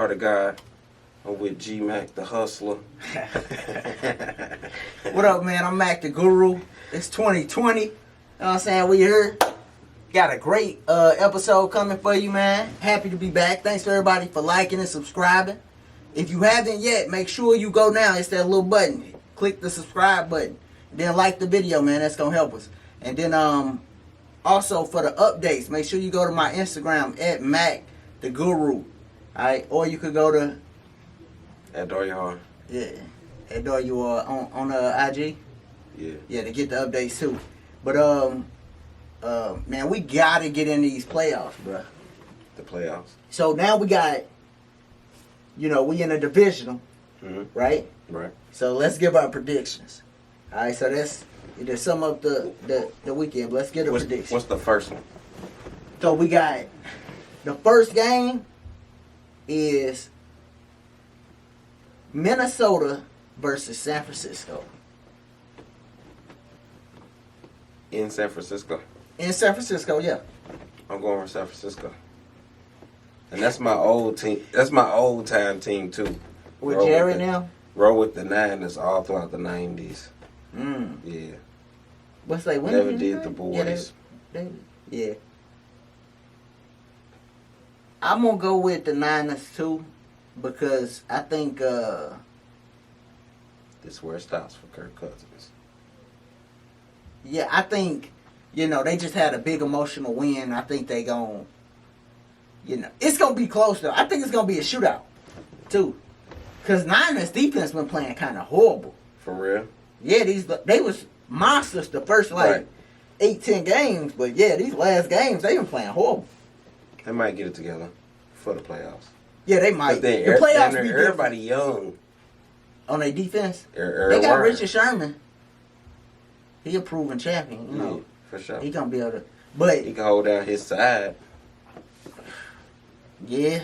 Heart of God. I'm with G Mac, the hustler. What up, man? I'm Mac, the Guru. It's 2020. You know what I'm saying? We here. Got a great episode coming for you, man. Happy to be back. Thanks to everybody for liking and subscribing. If you haven't yet, make sure you go now. It's that little button. Click the subscribe button. Then like the video, man. That's going to help us. And then also for the updates, make sure you go to my Instagram at Mac, the Guru. Alright? Or you could go to... At Doryard. Yeah. At Doryard on IG. Yeah. Yeah, to get the updates too. But man, we gotta get in these playoffs, bro. The playoffs. So now we got, we in a divisional, right? Right. So let's give our predictions. All right, so that's to sum up the weekend. But let's get a prediction. What's the first one? So we got the first game is Minnesota versus San Francisco. In San Francisco. In San Francisco, yeah. I'm going with San Francisco. And that's my old team. That's my old time team too. With Jerry now? Roll with the Niners all throughout the 90s. Yeah. What's they winning? Never did the boys. Yeah. I'm gonna go with the Niners too, because I think this is where it stops for Kirk Cousins. Yeah, I think, they just had a big emotional win. I think they gon', it's going to be close, though. I think it's going to be a shootout, too. Because Niners defense been playing kind of horrible. For real? Yeah, they was monsters the first, 8-10 games. But, yeah, these last games, they been playing horrible. They might get it together for the playoffs. Yeah, they might. But then the playoffs be everybody young. On their defense? They got Richard Sherman. He a proven champion, Yeah, for sure. He gonna be able to, but he can hold down his side. Yeah,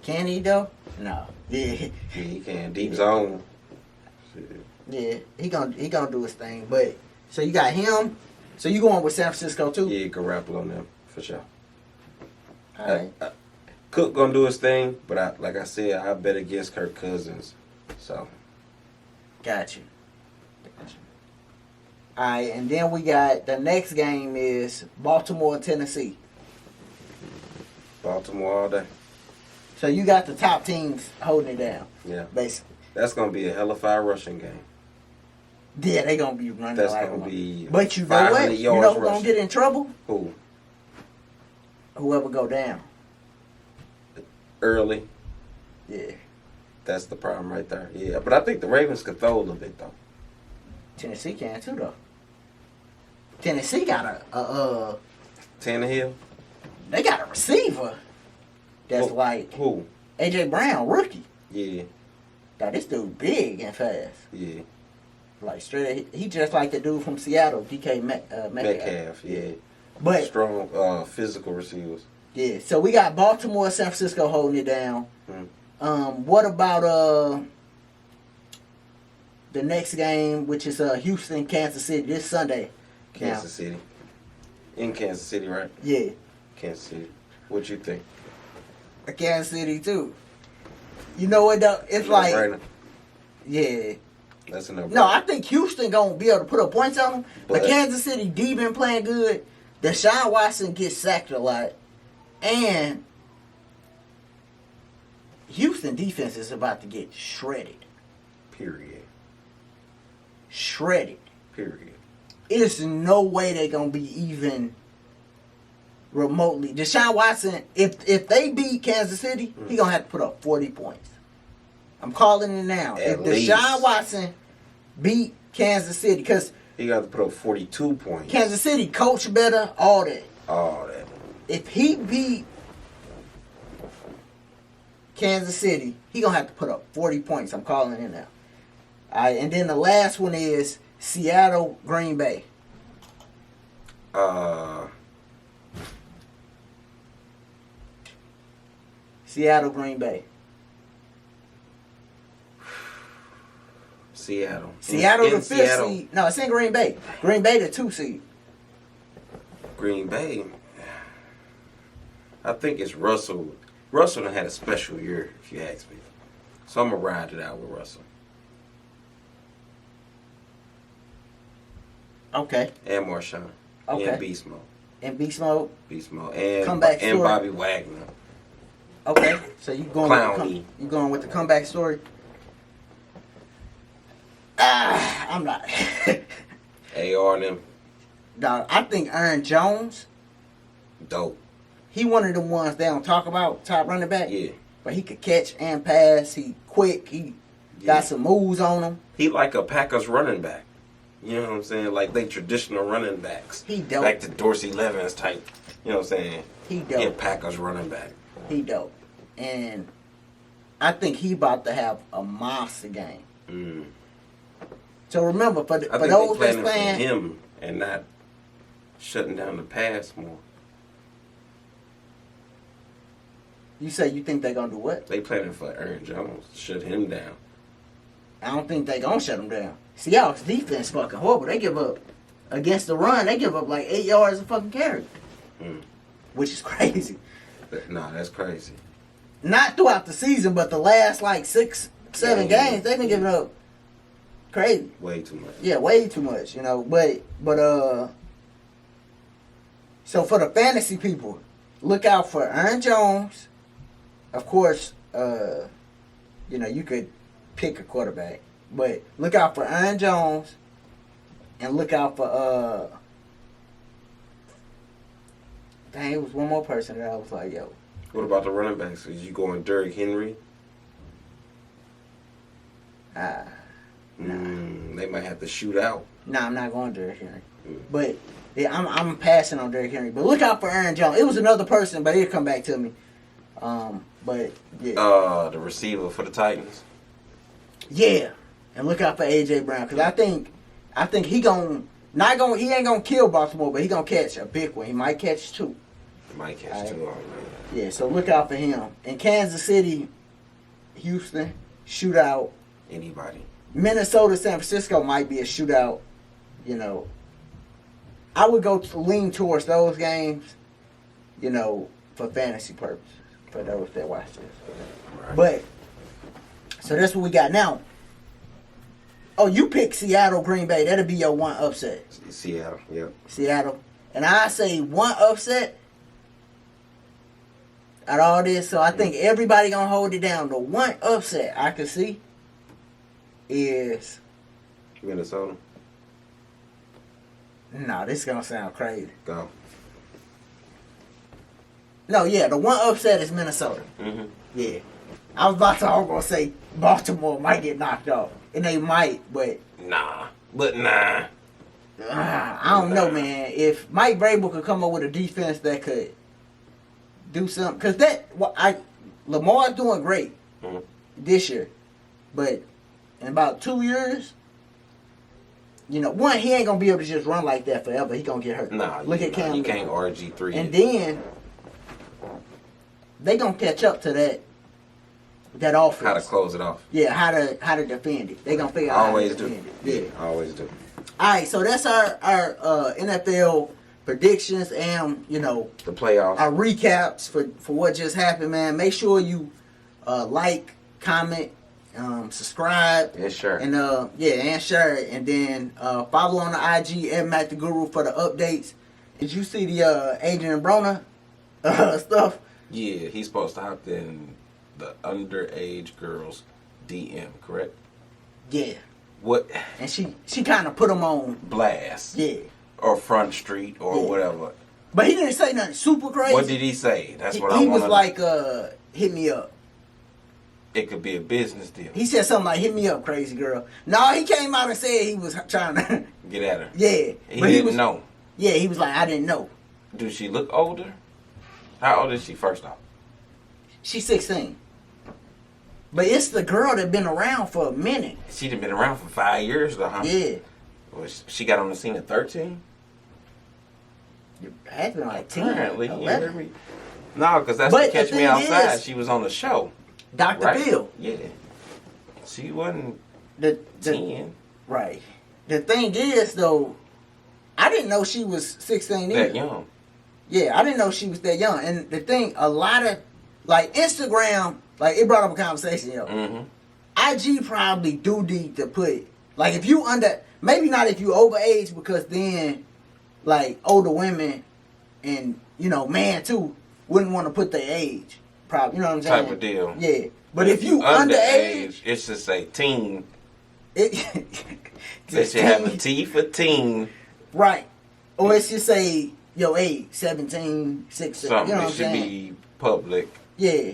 can he though? No. Yeah, he can. Deep zone. Yeah, he gonna do his thing. But so you got him. So you going with San Francisco too? Yeah, Garoppolo on them for sure. All right. Cook gonna do his thing, but like I said, I bet against Kirk Cousins. So. Got you. All right, and then we got the next game is Baltimore, Tennessee. Baltimore all day. So you got the top teams holding it down. Yeah. Basically. That's going to be a hell of a rushing game. Yeah, they going to be running. That's going to be But you know what? You know who's going to get in trouble? Who? Whoever go down. Early. Yeah. That's the problem right there. Yeah, but I think the Ravens could throw a little bit, though. Tennessee can too, though. Tennessee got a Tannehill? They got a receiver that's Who? A.J. Brown, rookie. Yeah. Now, this dude big and fast. Yeah. Like, straight, he just like the dude from Seattle, DK Metcalf, yeah. But strong physical receivers. Yeah, so we got Baltimore, San Francisco holding it down. What about the next game, which is Houston, Kansas City, this Sunday? Kansas City. In Kansas City, right? Yeah. Kansas City. What you think? Kansas City, too. You know what, though? It's like... Right. Yeah. That's enough. No, I think Houston going to be able to put up points on them. But Kansas City, D been playing good. Deshaun Watson gets sacked a lot. And Houston defense is about to get shredded. Period. Shredded. Period. There's no way they're going to be even remotely. Deshaun Watson, if they beat Kansas City, he going to have to put up 40 points. I'm calling it now. If Deshaun Watson beat Kansas City, because he got to put up 42 points. Kansas City coach better, all that. All that. If he beat Kansas City, he going to have to put up 40 points. I'm calling it now. All right, and then the last one is Seattle, Green Bay. Seattle, Green Bay. Seattle. Seattle the 5th seed. No, it's in Green Bay. Green Bay the 2 seed. Green Bay. I think it's Russell. Russell done had a special year, if you ask me. So I'm going to ride it out with Russell. Okay. And Marshawn. Okay. And Beast Mode. And Beast Mode. Beast Mode. And, Comeback and story. Bobby Wagner. Okay. So you going Clowny. you going with the comeback story? I'm not. AR and them. Dog, I think Aaron Jones, Dope. he one of the ones they don't talk about, top running back. Yeah. But he could catch and pass. He quick. He got some moves on him. He like a Packers running back. You know what I'm saying? Like they traditional running backs. He dope. Like the Dorsey Levens type. You know what I'm saying? He dope. He a Packers running back. He dope. And I think he about to have a monster game. Mm. So remember, for I think those they that's planning playing, for him and not shutting down the pass more. you say you think they gonna do what? They planning for Aaron Jones to shut him down. I don't think they gonna shut him down. Seattle's defense fucking horrible. They give up against the run. They give up like 8 yards a fucking carry, which is crazy. Nah, that's crazy. Not throughout the season, but the last like 6, 7 games, they've been giving up crazy. Way too much. Yeah, way too much. You know, but so for the fantasy people, look out for Aaron Jones. Of course, you know, you could pick a quarterback, but look out for Aaron Jones, and look out for dang, it was one more person that I was like, yo. What about the running backs? Is you going Derrick Henry? Nah. They might have to shoot out. Nah, I'm not going Derrick Henry. But yeah, I'm passing on Derrick Henry. But look out for Aaron Jones. It was another person, but he'll come back to me. But yeah. The receiver for the Titans. Yeah, and look out for AJ Brown, because I think he he ain't gonna kill Baltimore, but he gonna catch a big one. He might catch 2. He might catch 2 already. Yeah, so look out for him. In Kansas City, Houston, shootout. Anybody. Minnesota, San Francisco might be a shootout. You know, I would lean towards those games. You know, for fantasy purposes, for those that watch this. Right. But so that's what we got now. Oh, you pick Seattle, Green Bay. That'll be your one upset. Seattle, yep. Seattle. And I say one upset out of all this. So I think everybody going to hold it down. The one upset I can see is... Minnesota. No, this is going to sound crazy. Go. No, yeah, the one upset is Minnesota. Mm-hmm. Yeah. I was about to say Baltimore might get knocked off. And they might, but... Nah. I don't know, man. If Mike Vrabel could come up with a defense that could do something... Because Lamar's doing great this year. But in about 2 years... You know, one, he ain't going to be able to just run like that forever. He going to get hurt. Nah, Look at Cam. You can't RG3. And then... They going to catch up to that offense. How to close it off. Yeah, how to defend it. They gonna figure out Always how to do. defend it. Yeah. Always do. Alright, so that's our NFL predictions and, you know, The playoffs. our recaps for what just happened, man. Make sure you like, comment, subscribe. And share. And and share it. And then follow on the IG at Matt the Guru for the updates. Did you see the Adrien Broner stuff? Yeah, he's supposed to opt in the underage girls DM, correct? Yeah. What? And she kind of put him on Blast. Yeah. Or Front Street or whatever. But he didn't say nothing super crazy. What did he say? That's what I want He to was know. like, hit me up. It could be a business deal. He said something like, hit me up, crazy girl. No, he came out and said he was trying to... Get at her. Yeah. He didn't know. Yeah, he was like, I didn't know. Do she look older? How old is she, first off? She's 16. But it's the girl that been around for a minute. She'd have been around for 5 years, though, huh? Yeah. Well, she got on the scene at 13? It had been like 10, Apparently. You 11. hear me? No, because that's But what Catch the Me thing Outside. is- She was on the show. Dr. Right? Bill. Yeah. She wasn't The 10. Right. The thing is, though, I didn't know she was 16 either. That young. Yeah, I didn't know she was that young. And the thing, a lot of like Instagram, like it brought up a conversation, yo. Mm-hmm. IG probably do need to put, like, if you under, maybe not if you over age, because then, like, older women and, you know, man too, wouldn't want to put their age. Probably, you know what I'm saying? Type of deal. Yeah. But if you underage, it should say teen. It should have a T for teen. Right. Or it should say your age, 17, 16. Something. You know what It I'm should saying? be public. Yeah.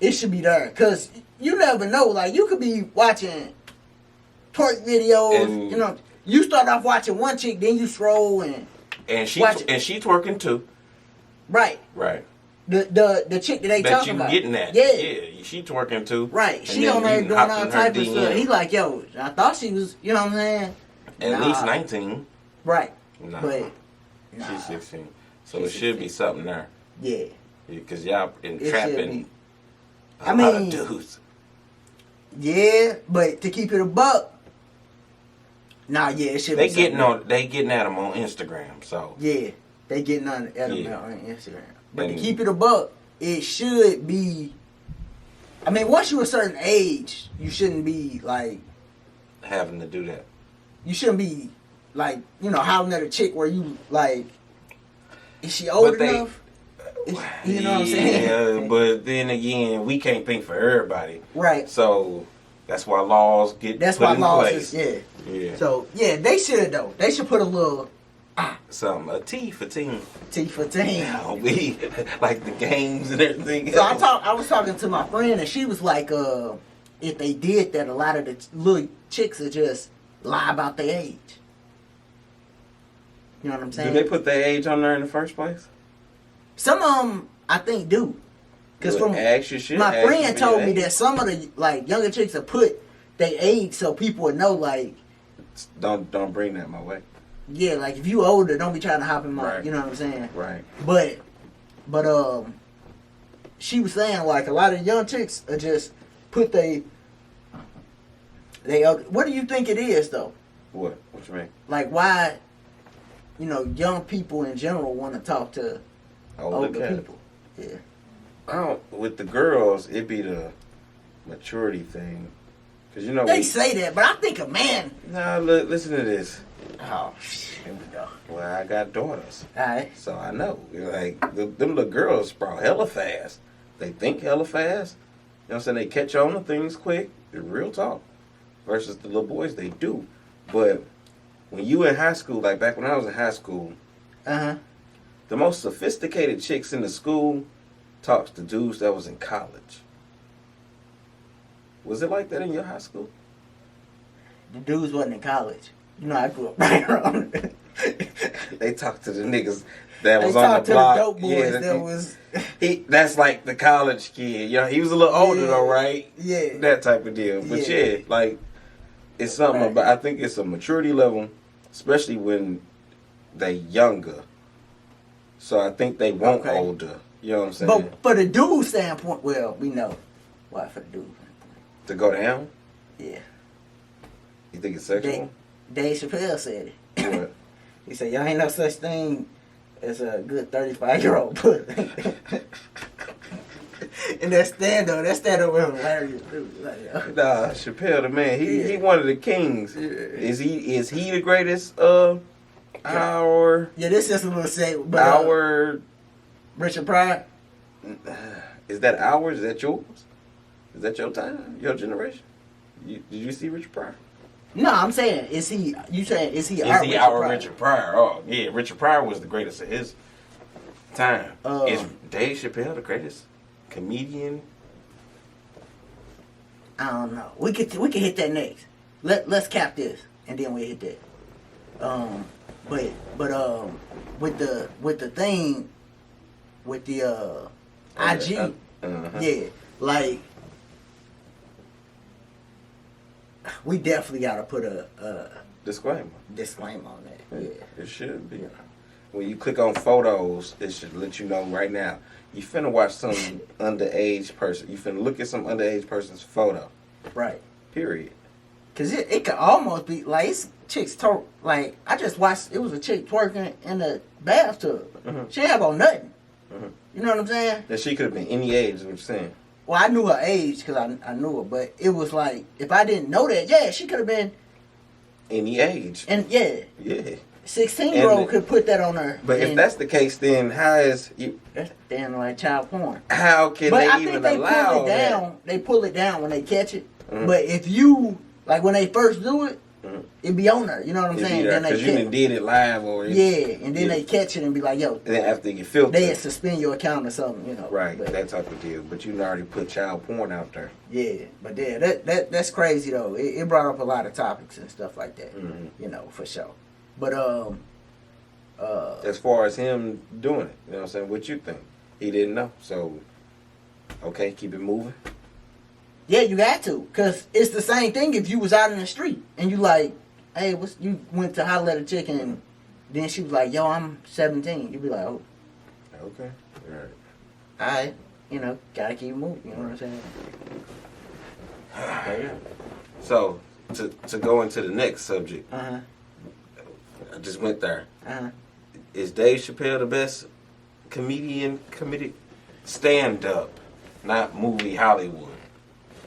It should be there. Because you never know. Like, you could be watching twerk videos. And you know, you start off watching one chick, then you scroll and she watch twerking too. Right. Right. The chick that they talking about. That you getting at. Yeah. Yeah. She twerking too. Right. She then on there you doing hopped all in her type of DM. stuff. He like, yo, I thought she was, you know what I'm saying? At least 19. Right. Nah. But She's 16. So She's it should 16. be something there. Yeah. Because y'all It entrapping should be. a lot of dudes. Yeah, but to keep it a buck, nah, yeah, it should They be getting something. they getting at them on Instagram. So Yeah, they getting on at them Yeah. on Instagram. But And- to keep it a buck, it should be. I mean, once you're a certain age, you shouldn't be like. having to do that. You shouldn't be like, you know, hollering at a chick where you like. Is she old enough? You know what I'm saying? Yeah, but then again, we can't think for everybody. Right. So that's why laws get That's put why in laws place. is Yeah. So yeah, they should though. They should put a little Something, a T for teen. T for teen. Yeah, we like the games and everything. So I was talking to my friend and she was like, if they did that, a lot of the little chicks would just lie about their age. You know what I'm Do saying? they put their age on there in the first place? Some of them, I think, do. Because Well, from ask your shit, my ask friend your told me age. that some of the like younger chicks will put their age so people would know, like, Don't bring that my way. yeah, like if you older, don't be trying to hop in my, Right. you know what I'm saying? Right. But she was saying like a lot of young chicks are just put they. What do you think it is though? What? What you mean? Like why, you know, young people in general want to talk to older cats. people? Yeah. I don't. With the girls, it be the maturity thing, cause you know They say that, but I think a man. Nah, look, listen to this. Oh, shit. Here we go. Well, I got daughters, All right. so I know. Like them little girls sprout hella fast. They think hella fast. You know what I'm saying? They catch on to things quick. It's real talk. Versus the little boys, they do. But when you in high school, like back when I was in high school, the most sophisticated chicks in the school talks to dudes that was in college. Was it like that in your high school? The dudes wasn't in college. You know, I grew up right around. They talked to the niggas that They was on the talked to block. the dope boys that that was. that's like the college kid. You know, he was a little older Yeah. though, right? Yeah. That type of deal. But Yeah. yeah, like it's something Right. about. I think it's a maturity level, especially when they younger. So I think they want Okay. older. You know what I'm saying? But for the dude standpoint, well, we know why for the dude standpoint. To go down, Yeah. you think it's sexual? Dave Chappelle said it. What? He said, y'all ain't no such thing as a good 35-year-old pussy. And that stand-up was hilarious. Too. Like, Nah, Chappelle the man. He Yeah. one of the kings. Yeah. Is he the greatest? Our yeah, this is a little segment. But, our Richard Pryor? is that ours? Is that yours? Is that your time? Your generation? Did you see Richard Pryor? No, I'm saying, is he our Is he Richard our Pryor? Richard Pryor? Oh yeah, Richard Pryor was the greatest of his time. Is Dave Chappelle the greatest comedian? I don't know. We could hit that next. Let's cap this and then we hit that. But with the thing with the IG, yeah, like we definitely gotta put a Disclaimer. disclaimer on that. Yeah. It should be. When you click on photos, it should let you know right now. You finna watch some underage person. You finna look at some underage person's photo. Right. Period. Cause it could almost be like it's chicks twerk. Like I just watched, it was a chick twerking in the bathtub. Mhm. She ain't have on nothing. You know what I'm saying? That she could have been any age, is what you're saying. Well, I knew her age because I knew her, but it was like, if I didn't know that, yeah, she could have been Any age. And yeah. Yeah. 16-year-old could put that on her. But if that's the case, then how is you? That's damn like child porn. How can but they I even think they allow pull it down. that? They pull it down when they catch it. But if you like when they first do it, it be on her. You know what I'm saying? Because you did it live or and then they catch it and be like, yo. And then after you filter, they suspend your account or something. You know. Right. But, that type of deal. But you already put child porn out there. Yeah, but yeah, that's crazy though. It brought up a lot of topics and stuff like that. You know, for sure. But as far as him doing it, you know what I'm saying? What you think? He didn't know. So, okay, keep it moving. Yeah, you got to. Because it's the same thing if you was out in the street and you like, hey, you went to holler at a chick and then she was like, yo, I'm 17. You'd be like, oh. Okay. All right. All right. You know, gotta keep moving. You know what I'm saying? But, yeah. So, to go into the next subject. Uh-huh. I just went there. Uh-huh. Is Dave Chappelle the best comedic stand-up, not movie Hollywood,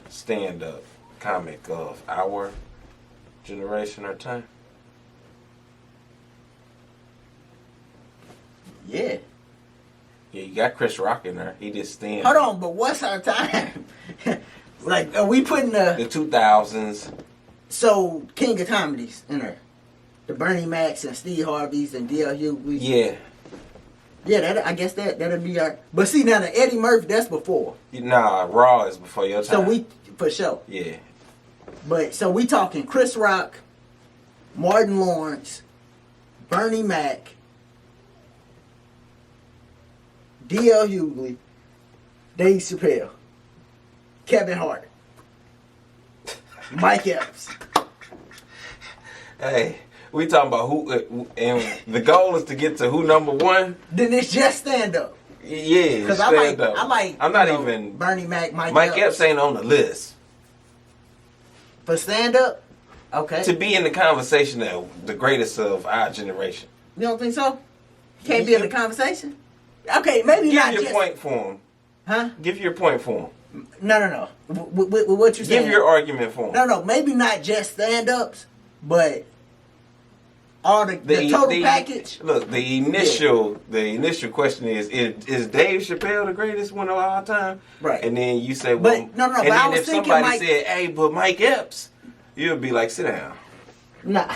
stand-up comic of our generation or time? Yeah. Yeah, you got Chris Rock in there. He did stand. Hold on, but what's our time? Like, are we putting the 2000s. So, King of Comedies in there. The Bernie Macs and Steve Harveys and D.L. Hughley's. Yeah. Yeah, I guess that'll be our. But see, now the Eddie Murphy, that's before. Nah, Raw is before your time. So for sure. Yeah. But so we talking Chris Rock, Martin Lawrence, Bernie Mac, D.L. Hughley, Dave Chappelle, Kevin Hart, Mike Epps. Hey. We talking about who, and the goal is to get to who number one. Then it's just stand up. Yeah, because I like. I'm not even Bernie Mac, Mike Epps ain't on the list for stand up. Okay, to be in the conversation of the greatest of our generation. You don't think so? Can't be in the conversation. Okay, maybe not. Give your point for him. Huh? Give your point for him. No. What you saying? Give your argument for him. No. Maybe not just stand ups, but. All the total package. Look, the initial question is Dave Chappelle the greatest one of all time? Right. And then you say, well, but, no. And but then I was if thinking somebody said, hey, but Mike Epps, you'll be like, sit down. Nah.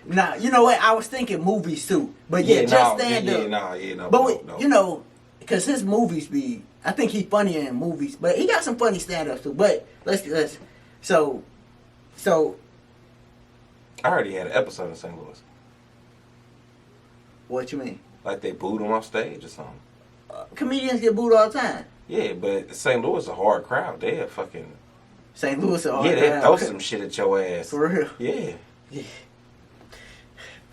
Nah. You know what? I was thinking movies too, but just stand up. But you know, because his movies be, I think he's funnier in movies, but he got some funny stand ups too. But let's so. I already had an episode in St. Louis. What you mean? Like they booed him off stage or something. Comedians get booed all the time. Yeah, but St. Louis is a hard crowd. They're fucking... St. Louis a hard crowd. Yeah, they throw some shit at your ass. For real? Yeah.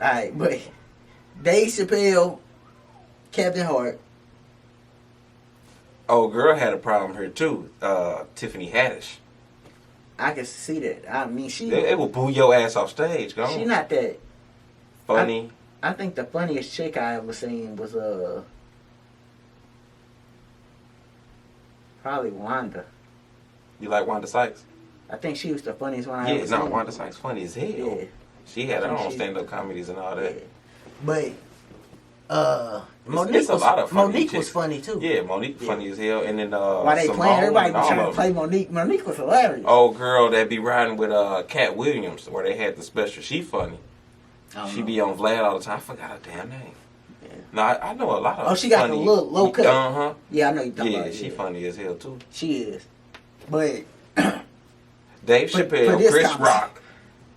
Alright, but Dave Chappelle, Kevin Hart. Oh, girl had a problem here too. Tiffany Haddish. I can see that. I mean, They will boo your ass off stage. Go on. She not that funny. I think the funniest chick I ever seen was probably Wanda. You like Wanda Sykes? I think she was the funniest one I ever seen. Wanda Sykes funny as hell. Yeah. She had her own stand-up comedies and all that. Yeah. But Monique was funny too. Yeah, Monique funny as hell. And then why they Simone, playing? Everybody was trying to play Monique. Monique was hilarious. Old girl that be riding with Cat Williams, where they had the special. She funny. She be on Vlad all the time. I forgot her damn name. Yeah. No, I know a lot of. Oh, she got funny, the little low cut. Uh-huh. Yeah, I know you talking about. Yeah, she funny as hell too. She is. But Dave Chappelle, Chris Rock.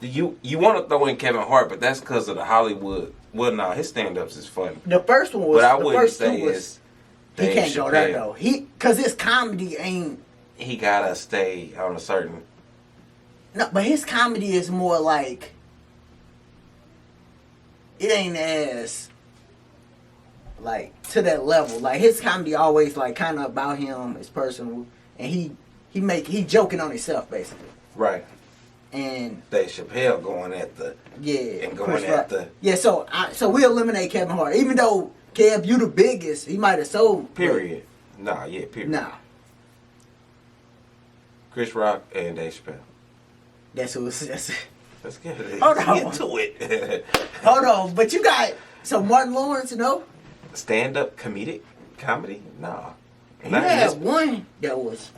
You want to throw in Kevin Hart, but that's because of the Hollywood. Well, no, his stand-ups is funny. The first one was. But I wouldn't say it's. He can't go there though. Because his comedy ain't. He gotta stay on a certain. No, but his comedy is more like. It ain't as. Like to that level. Like his comedy always like kind of about him. It's personal, and he joking on himself basically. Right. And Dave Chappelle going at the and going at the so we eliminate Kevin Hart, even though Kev, you the biggest. He might have sold. Period. Nah, yeah, period. Nah. Chris Rock and Dave Chappelle. That's who it's. Let's get it. Hold Let's on. get to it. Hold on, but you got so Martin Lawrence, Stand-up comedy? Nah. he Not in had this- one that was.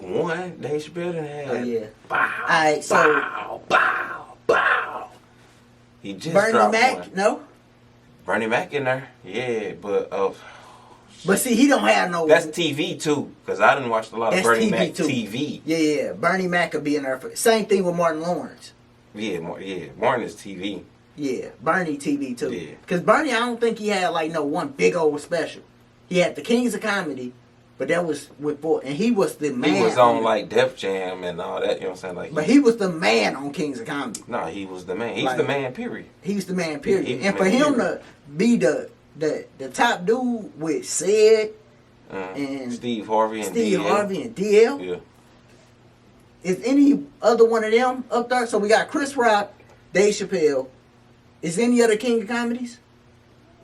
One. Dave Chappelle done had. Oh yeah. Bow. Alright, so Bow. He just Bernie dropped Mac, one. no. Bernie Mac in there. Yeah, but But see, he don't have no. that's TV too, because I didn't watch a lot of That's Bernie TV Mac too. TV. Yeah. Bernie Mac could be in there. Same thing with Martin Lawrence. Yeah, Martin is TV. Yeah, Bernie TV too. Yeah. Because Bernie, I don't think he had like no one big old special. He had the Kings of Comedy, but that was with boy, and he was the man. He was on like Def Jam and all that. You know what I'm saying? Like, But he was the man on Kings of Comedy. no, he was the man. He's Like- the man. Period. He was the man, period. He was And the for man, him period. to be the top dude with Sid and Steve Harvey and Steve DL. Harvey and DL, Yeah. is any other one of them up there? So we got Chris Rock, Dave Chappelle. Is any other King of Comedies?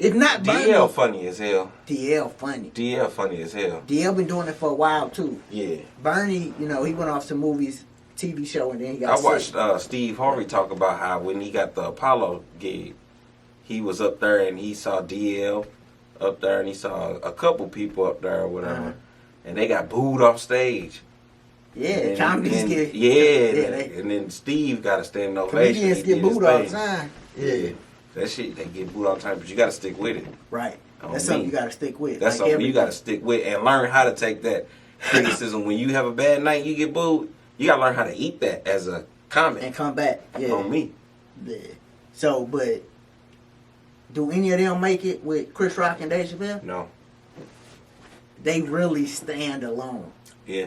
If not, DL Bernie. funny as hell. DL funny. DL funny as hell. DL been doing it for a while too. Yeah. Bernie, he went off some movies, TV show, and then he got I sick. watched Steve Harvey talk about how when he got the Apollo gig, he was up there and he saw DL up there and he saw a couple people up there or whatever, Uh-huh. and they got booed off stage. Yeah, And- comedies and- get and then Steve got a standing ovation. comedians He get did his booed all the thing. time. Yeah, that shit they get booed all the time, but you got to stick with it. Right. On That's me. something you got to stick with. That's like something you got to stick with and learn how to take that criticism. When you have a bad night, you get booed. You got to learn how to eat that as a comment and come back. Yeah. on me. Yeah. So, but do any of them make it with Chris Rock and Dave Chappelle? No. They really stand alone. Yeah.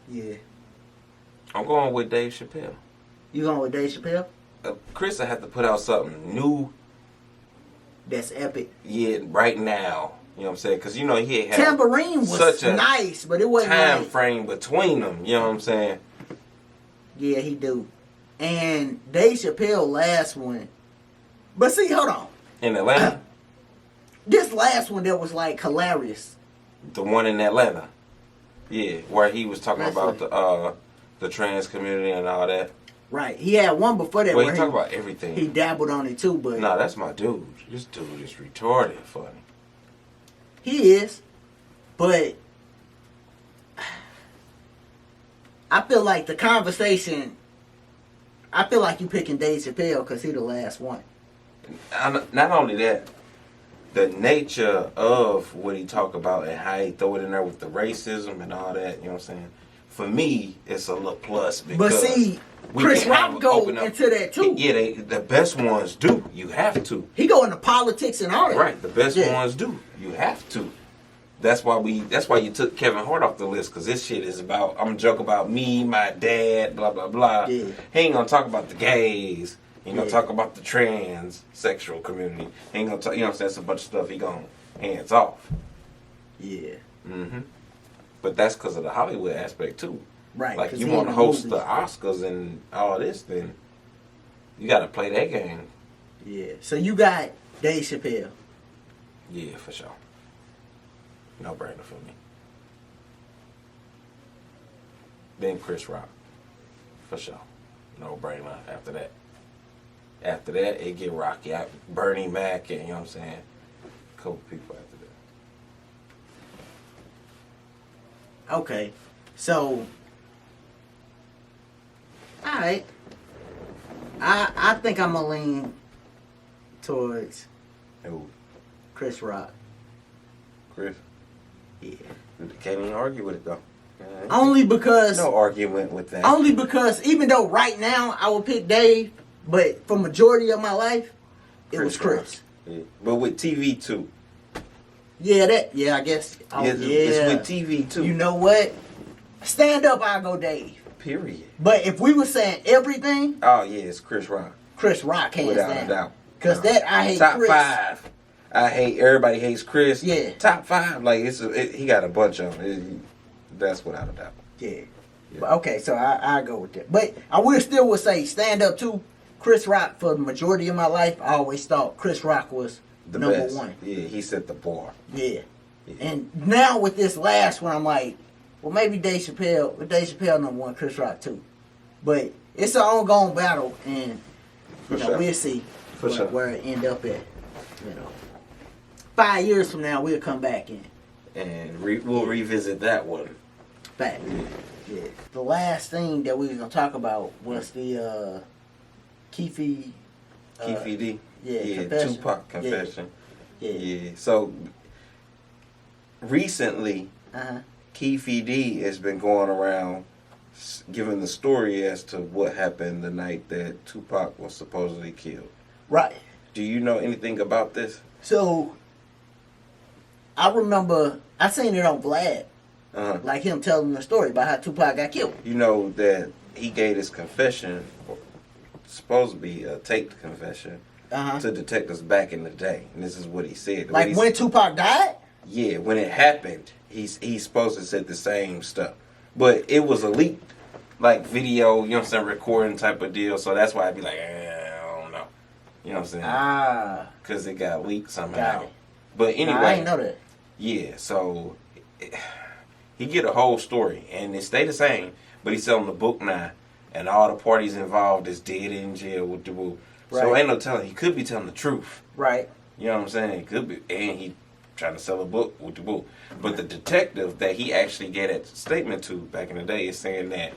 Yeah. I'm going with Dave Chappelle. You going with Dave Chappelle? Chris, I have to put out something new. That's epic. Yeah, right now. You know what I'm saying? Because he had Tambourine was such a nice, but it wasn't time like, frame between them. You know what I'm saying? yeah, he do. And Dave Chappelle last one. But see, hold on. In Atlanta, This last one that was like hilarious. the one in Atlanta. Yeah, where he was talking That's about the trans community and all that. Right. He had one before that Well, where he talk about everything. he dabbled on it too, but Nah, that's my dude. This dude is retarded funny. he is. But I feel like the conversation, I feel like you picking Dave Chappelle because he the last one. Not only that, the nature of what he talk about and how he throw it in there with the racism and all that, you know what I'm saying? For me, it's a little plus because But see, we Chris can have Rock go open up- into that too. Yeah, the best ones do. You have to. He go into politics and all that. Right, the best Yeah. ones do. You have to. That's why you took Kevin Hart off the list, because this shit is about, I'm joking about me, my dad, blah, blah, blah. Yeah. He ain't gonna talk about the gays. He ain't gonna Yeah. talk about the transsexual community. He ain't gonna talk, you know what I'm saying? That's a bunch of stuff he gonna hands off. Yeah. Mm-hmm. But that's because of the Hollywood aspect too. Right. Like 'cause you he want to in the host the movies. Oscars and all this, then you got to play that game. Yeah. So you got Dave Chappelle. Yeah, for sure. No brainer for me. Then Chris Rock, for sure. No brainer after that. After that, it get rocky. Bernie Mac and, you know what I'm saying, a couple people after that. Okay. So alright. I think I'm gonna lean towards Who? Chris Rock. Chris? Yeah. Can't even argue with it though. Only because No argument with that. Only because even though right now I would pick Dave, but for majority of my life, it was Chris. Yeah. But with TV too. Yeah, I guess. Oh, It's with TV too. You know what? Stand up, I'll go Dave. Period. But if we were saying everything, Oh yeah, it's Chris Rock. Chris Rock hands Without down. a doubt. Because that I hate Top Chris. 5. I hate everybody hates Chris. Yeah. Top 5. Like he got a bunch of them. That's without a doubt. Yeah. But okay, so I go with that. But I will still would say stand up too, Chris Rock, for the majority of my life, I always thought Chris Rock was The number best. one. Yeah, he set the bar. Yeah. Yeah. And now with this last one, I'm like, well, maybe Dave Chappelle, with Dave Chappelle number one, Chris Rock too. But it's an ongoing battle, and For sure. we'll see For sure. where it end up at. 5 years from now, we'll come back And we'll revisit that one. back. Yeah. The last thing that we was gonna talk about was the Keefe D. yeah, confession. Tupac confession. Yeah. So recently, Uh-huh. Keefe D has been going around giving the story as to what happened the night that Tupac was supposedly killed. Right. Do you know anything about this? So I remember I seen it on Vlad, Uh-huh. like him telling the story about how Tupac got killed. You know that he gave his confession, supposed to be a taped confession, Uh-huh. to detectives back in the day. And this is what he said. Like when Tupac died? Yeah, when it happened, he's supposed to said the same stuff. But it was a leaked, like, video, you know what I'm saying, recording type of deal. So that's why I'd be like, I don't know. You know what I'm saying? Ah. Because it got leaked Got somehow. it. But anyway. Nah, I didn't know that. Yeah, so he get a whole story. And it stay the same. But he's selling the book now. And all the parties involved is dead in jail with the boo. So Right. ain't no telling. He could be telling the truth. Right. You know what I'm saying? It could be. And he trying to sell a book with the book. But the detective that he actually gave that statement to back in the day is saying that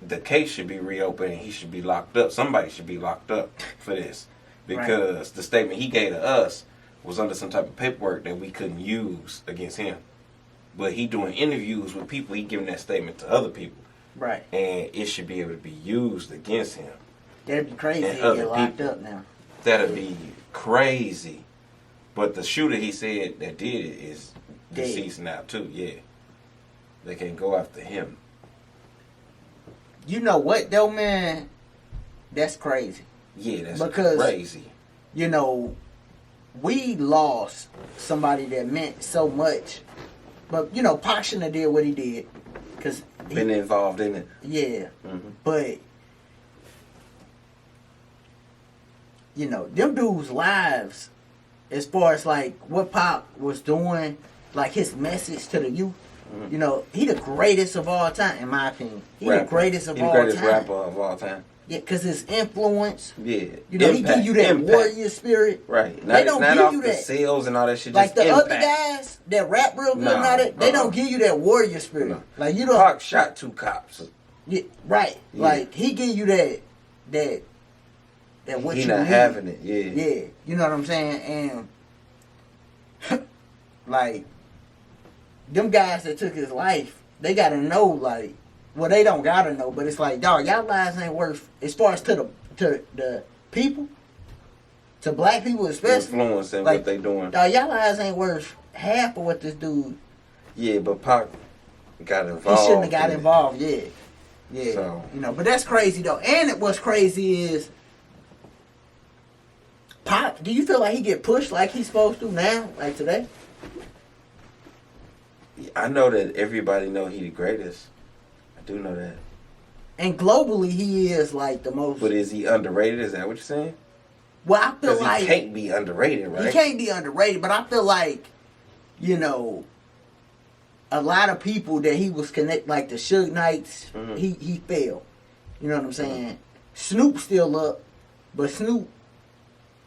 the case should be reopened and he should be locked up. Somebody should be locked up for this. Because the statement he gave to us was under some type of paperwork that we couldn't use against him. But he doing interviews with people, he giving that statement to other people. Right. And it should be able to be used against him. That'd be crazy And if other he get locked people. up now. That'd be crazy. But the shooter he said that did it is deceased now too, yeah. They can go after him. You know what though, man? That's crazy. Yeah, that's Because- crazy. You know, we lost somebody that meant so much. But, you know, Pac shouldn't have did what he did. Because Been involved in it. yeah. Hmm. But, you know, them dudes' lives, as far as like what Pop was doing, like his message to the youth, you know, he the greatest of all time, in my opinion. He the greatest of He the all greatest time. rapper of all time. Yeah, because his influence, Yeah. you know, he give you that impact. warrior spirit. Right. They Not, don't not give off you the that. sales and all that shit. Like just the other impact. guys that rap real good and Nah, all that, they don't give you that warrior spirit. No. Like you don't. Pac shot 2 cops. Yeah, right. Yeah. Like he give you that what He you not need. having it. Yeah. Yeah, you know what I'm saying? And like them guys that took his life, they gotta know like, well, they don't gotta know, but it's like, dog, y'all lives ain't worth, as far as to the people, to black people especially. Influencing like, what they doing. Dog, y'all lives ain't worth half of what this dude. Yeah, but Pac got He involved. shouldn't have got in it. involved. Yeah, yeah. So- You know, but that's crazy though. And what's crazy is, Pop, do you feel like he get pushed like he's supposed to now, like today? I know that everybody know he the greatest. I do know that. And globally, he is like the most. But is he underrated? Is that what you're saying? Well, I feel Because like he can't be underrated, right? he can't be underrated, but I feel like, you know, a lot of people that he was connected, like the Suge Knights, Mhm. he failed. You know what I'm saying? Snoop still up, but Snoop,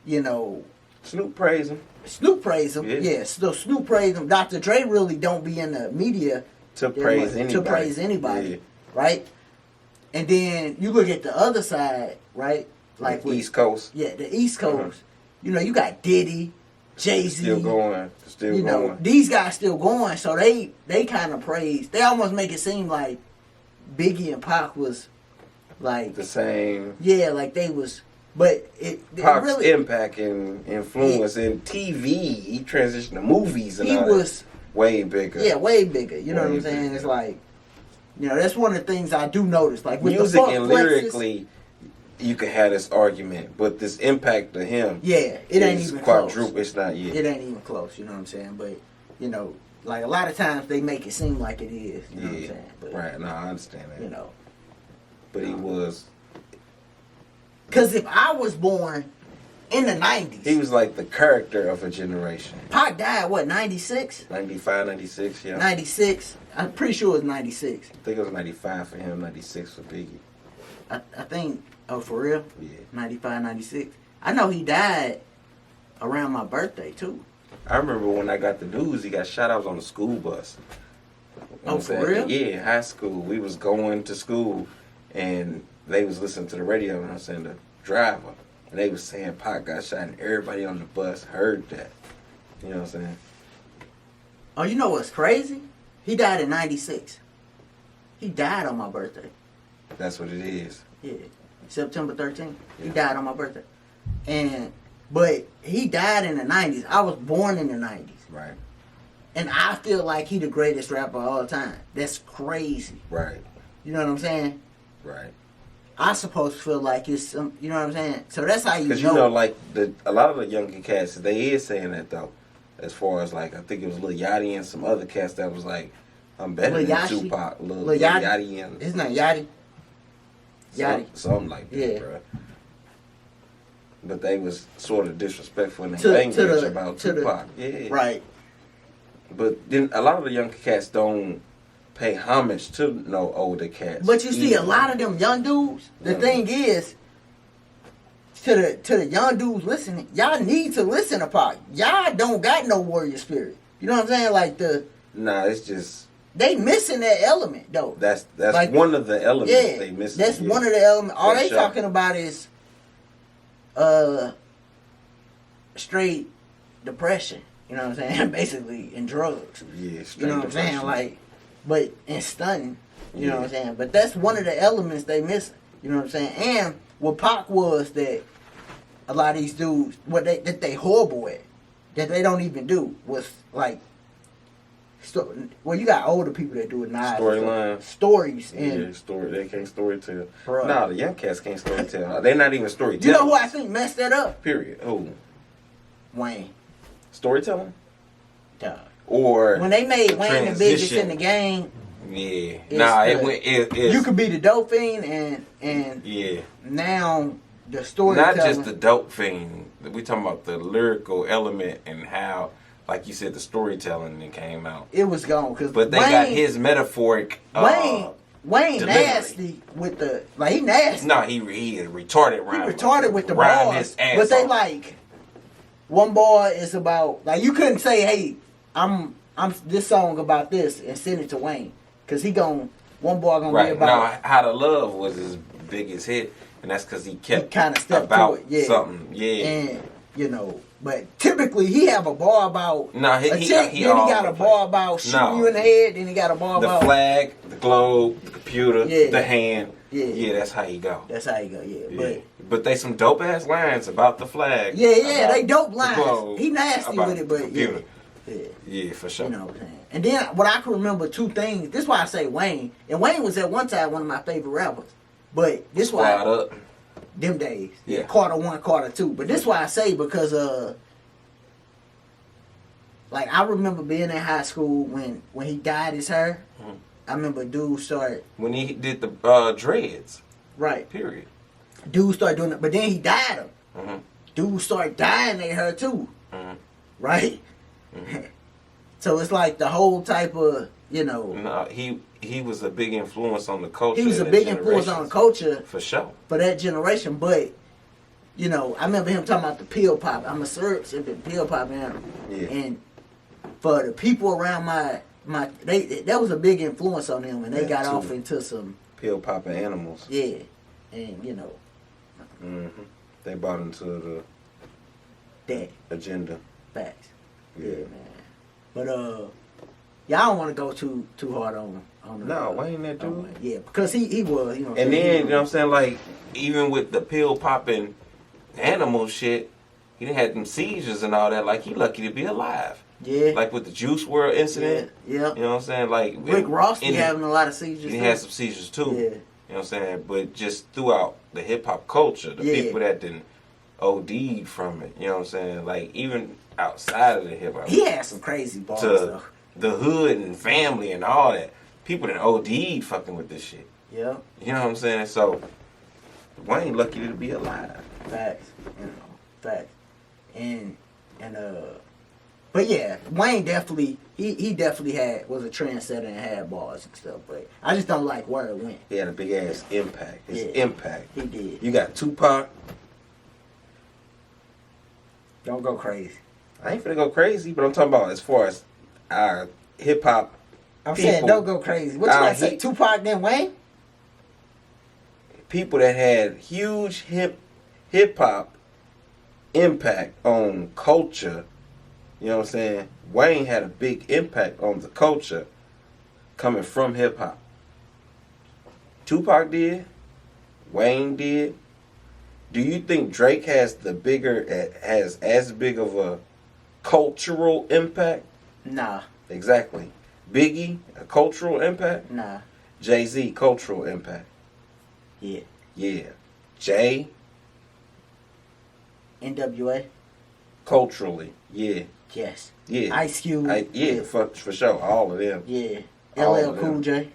you know, Snoop praise him Snoop praise him. Yeah. Yeah, so Snoop praise him. Dr. Dre really don't be in the media to that praise much, anybody. to praise anybody, Yeah. right? And then you look at the other side, right? Like The with- East Coast yeah, the East Coast. Uh-huh. You know, you got Diddy, Jay-Z. still going, still You know, going. these guys still going, so they kind of praise. They almost make it seem like Biggie and Pac was like, The same. yeah, like they was, but it Pac's really, impact and influence in TV. He transitioned to movies and he all was, that. Way bigger. yeah, way bigger. You know Way what I'm saying? bigger. It's like, you know, that's one of the things I do notice. Like with Music the funk and flexes, lyrically, you could have this argument, but this impact to him, yeah, it ain't is even quadruple. close. It's not yet. It ain't even close. You know what I'm saying? But you know, like a lot of times they make it seem like it is. You know what I'm Yeah, saying? But, right. No, I understand that. You know, But he was. Because if I was born in the 90s. He was like the character of a generation. Pac died, what, 96? 95, 96, yeah. 96. I'm pretty sure it was 96. I think it was 95 for him, 96 for Biggie. I think, oh, for real? Yeah. 95, 96. I know he died around my birthday, too. I remember when I got the news, he got shot. I was on the school bus. You know Oh, what I'm for saying? real? Yeah, high school. We was going to school, and they was listening to the radio, and I was saying the driver. And they was saying Pac got shot, and everybody on the bus heard that. You know what I'm saying? Oh, you know what's crazy? He died in 96. He died on my birthday. That's what it is. Yeah. September 13th. He Yeah. died on my birthday. But he died in the 90s. I was born in the 90s. Right. And I feel like he the greatest rapper of all time. That's crazy. Right. You know what I'm saying? Right. I supposed to feel like it's some, you know what I'm saying? So that's how you know. Because you know, like a lot of the younger cats, they is saying that though. As far as like, I think it was Lil Yachty and some other cats that was like, I'm better Lil than Yachty? Tupac. Lil Lil Yachty? Yachty and His name Yachty. Yachty. Something like that, Yeah. bro. But they was sort of disrespectful in To their language the- about to the- Tupac. Yeah. Right. But then a lot of the younger cats don't pay homage to no older cats. But you see, a either. lot of them young dudes. The Yeah. thing is, to the young dudes listening, y'all need to listen to Pac. Y'all don't got no warrior spirit. You know what I'm saying? Like Nah, it's just they missing that element though. that's Like, one of the elements Yeah, they miss. that's one of the elements. All For they sure. talking about is straight depression. You know what I'm saying? Basically, and drugs. Yeah, You know what I'm saying? depression. Like, but and stunning. You know what I'm saying? But that's one of the elements they missing. You know what I'm saying? And what Pac was that a lot of these dudes, that they horrible at, that they don't even do, was like, well, you got older people that do it now. Storyline. Stories. And Yeah, story. They can't story tell. Bruh. Nah, the young cats can't story tell. They're not even storytellers. you know who I think messed that up? Period. Who? Wayne. Storytelling? Dog. Or When they made Wayne the biggest transition. in the game, yeah. It's Nah, it the- went. It's, you could be the dope fiend and yeah. now the storytelling. Not just the dope thing. We talking about the lyrical element and how, like you said, the storytelling that came out. It was gone because But they got his metaphoric. Wayne delivery. nasty with the he nasty. No, he retarded He rhyme. retarded with the Rhyme bars, his ass but they off. like one bar is about like you couldn't say, "Hey, I'm this song about this" and send it to Wayne because one bar gonna be Right. about Now, How to Love was his biggest hit, and that's because he kept kind of stepped about to it, yeah. something. Yeah. and but typically he have a bar about No, a he chick, then he all got a over the bar about shooting No. you in the head, then he got a bar The about flag, the globe, the computer, Yeah. the hand. Yeah. Yeah, that's how you go. that's how you go, yeah. Yeah. But they some dope ass lines about the flag. Yeah, about they dope the lines. globe, He nasty about with it, the but computer. yeah. Yeah, for sure. You know what I'm saying? And then what I can remember two things. This is why I say Wayne. And Wayne was at one time one of my favorite rappers. But this Squad why up. them days. Yeah. Quarter one, quarter two. But this why I say because like I remember being in high school when he dyed his hair. Mhm. I remember dudes started When he did the dreads. right. Period. Dudes started doing it, but then he dyed them. Mm-hmm. Dudes started dyeing their hair too. Mm-hmm. Right? Mhm. So it's like the whole type of, No, he was a big influence on the culture. he was a in big the influence on the generations. culture For sure. for that generation. But, I remember him talking about the pill pop. I'm a syrup sipping pill pop animal. Yeah. And for the people around that was a big influence on them, and they That got too. off into some, Pill popping animals. yeah. And, Mm-hmm. They bought into that. the agenda. Facts. Yeah. Yeah, man. But y'all don't want to go too hard on the, No, Wayne that dude. Yeah, because he was, And then, you know what I'm saying, like, even with the pill popping animal shit, he done had them seizures and all that. Like, he lucky to be alive. Yeah. Like with the Juice World incident. Yeah. You know what I'm saying? Like Rick Ross be in- having a lot of seizures. He too. had some seizures too. Yeah. You know what I'm saying? But just throughout the hip hop culture, the Yeah. people that didn't OD'd from it, you know what I'm saying? Like even outside of the hip hop. He had some crazy balls to though. the hood and family and all that. People that OD'd fucking with this shit. Yeah. You know what I'm saying? So Wayne lucky to be alive. Facts. Facts. And but yeah, Wayne definitely he definitely was a trendsetter and had bars and stuff, but I just don't like where it went. He had a big ass impact. His impact. He did. You got Tupac. Don't go crazy. I ain't finna go crazy, but I'm talking about as far as our hip hop. I'm saying don't go crazy. What you gonna say? Tupac then Wayne? People that had huge hip hop impact on culture. You know what I'm saying? Wayne had a big impact on the culture coming from hip hop. Tupac did. Wayne did. Do you think Drake has as big of a cultural impact? Nah. Exactly. Biggie, a cultural impact? Nah. Jay-Z, cultural impact? Yeah. Yeah. Jay? NWA? Culturally, yeah. Yes. Yeah. Ice Cube? Yeah, for sure. All of them. Yeah. All LL of Cool them. J?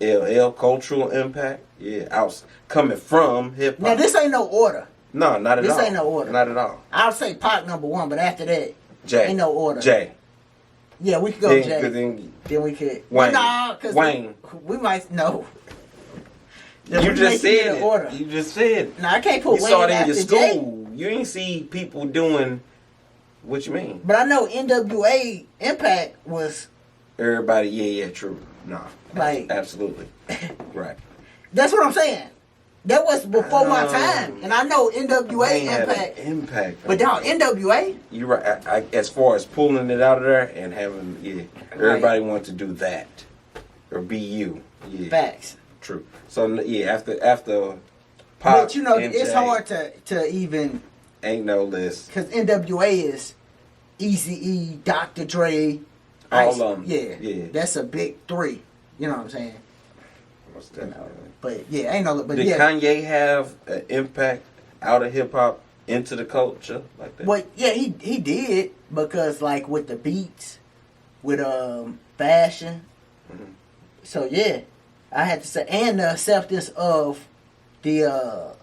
LL, cultural impact? Yeah. Coming from hip-hop. Now, this ain't no order. No, not at all. This ain't no order. Not at all. I'll say Pac number one, but after that, Jay. ain't no order. Jay. Yeah, we could go Then, Jay. Then we could. Wayne. Nah, because Wayne. We might know. You just said it. You just said it. Nah, I can't put You Wayne saw it in after your Jay. school. You ain't see people doing what you mean. But I know NWA impact was Everybody, yeah, true. No. like Absolutely. Right. that's what I'm saying. That was before my time, and I know NWA Wayne had impact. an impact. But dog, NWA, You're right. As far as pulling it out of there and having, everybody wanted to do that or be you. Yeah. facts. True. So yeah, after Pop, But you know, and it's Jay, hard to even ain't no list. because NWA is Eazy-E, Dr. Dre, All Ice. of them. Yeah, Yeah. that's a big three. You know what I'm saying? Most You know, definitely. but yeah, ain't no. But Did yeah, Kanye have an impact out of hip hop into the culture like that? well, yeah, he did because like with the beats, with fashion. Mhm. So yeah, I had to say, and the acceptance of the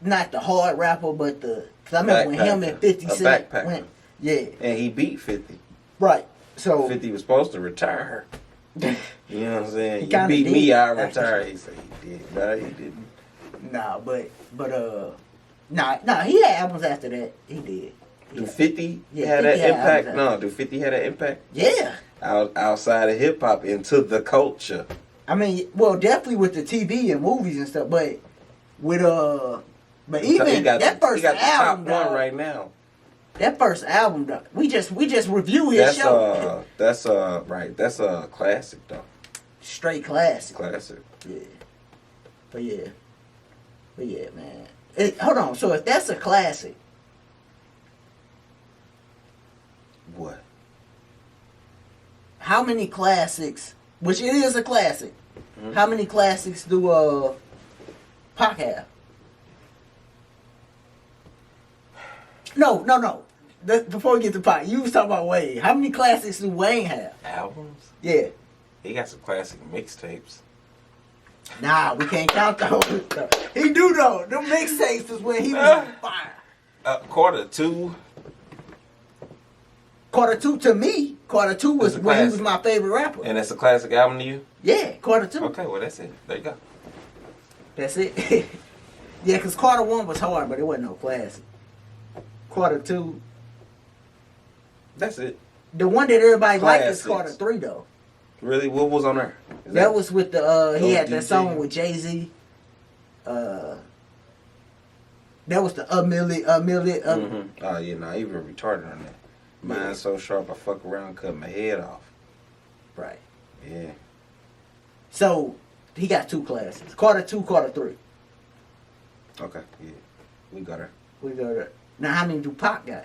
not the hard rapper, but because I remember when him and 50 A Cent backpacker. went, yeah, And he beat 50. right. So 50 was supposed to retire. You know what I'm saying? He You kinda beat did. me, I retire. He said he did. No, he didn't. nah, nah, he had albums after that. He did. Do 50 Yeah, have 50 that had impact? albums No, do 50 have that impact? Yeah. Outside of hip hop into the culture. I mean, well, definitely with the TV and movies and stuff, but with but even He got that first he got the album, top one dog, right now. that first album, dog, we just review his show. That's a classic though. Straight classic. Classic. Yeah. But yeah, man. Hold on. So if that's a classic, What? how many classics? Which it is a classic. Mhm. How many classics do Pac have? No. Before we get to Pac, you was talking about Wayne. How many classics do Wayne have? Albums? Yeah. He got some classic mixtapes. Nah, we can't count those. He do though. Them mixtapes is when he was on fire. Quarter two. Quarter two to me. Quarter two was It's a when he was classic. my favorite rapper. And that's a classic album to you? Yeah, quarter two. Okay, well that's it. There you go. That's it. Yeah, because quarter one was hard, but it wasn't no classic. Quarter two, That's it. the one that everybody liked is Classics. quarter three though. Really? What was on there? Is That was with the he had that ODG? song with Jay-Z. That was the a million. Mhm. Oh yeah, nah, even retarded on that. Mine's so sharp I fuck around, cut my head off. Right. Yeah. So he got two classes. Quarter two, quarter three. Okay. Yeah. We got her. We go there. Now how many do Pac got?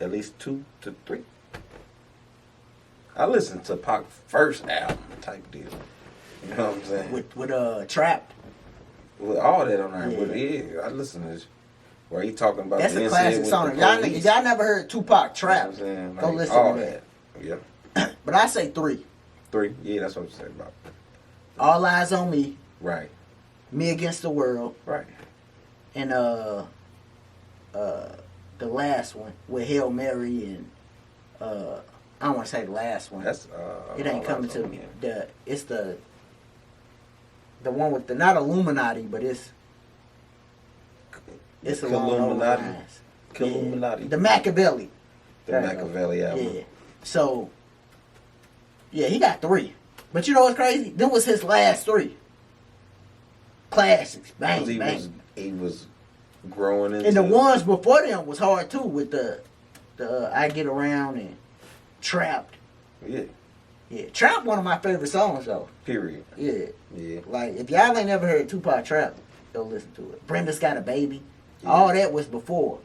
At least 2 to 3. I listened to Pac first album type deal. You know what I'm saying? With Trapped. With all that on there. Yeah. Yeah, I listened to this. Where he talking about That's the a incident classic with song. the Y'all police. never heard Tupac Trapped. You know what I'm saying? Go Like, listen all to that. Yeah. But I say 3. 3. Yeah, that's what I'm saying about. All Eyes on Me. Right. Me Against the World, Right. and the last one with Hail Mary and I don't want to say the last one. That's it ain't coming to me. Yeah. It's the one with the not Illuminati, but it's along those Illuminati. lines. Illuminati. The Machiavelli. The Machiavelli album. Yeah. So yeah, he got 3. But you know what's crazy? Them was his last 3 classics. Bang, bang. He was growing into. And the ones before them was hard too, with the I Get Around and Trapped. Yeah. Yeah, Trap one of my favorite songs though. Period. Yeah. Yeah. Like if y'all ain't never heard Tupac Trap, go listen to it. Brenda's Got a Baby. Yeah. All that was before.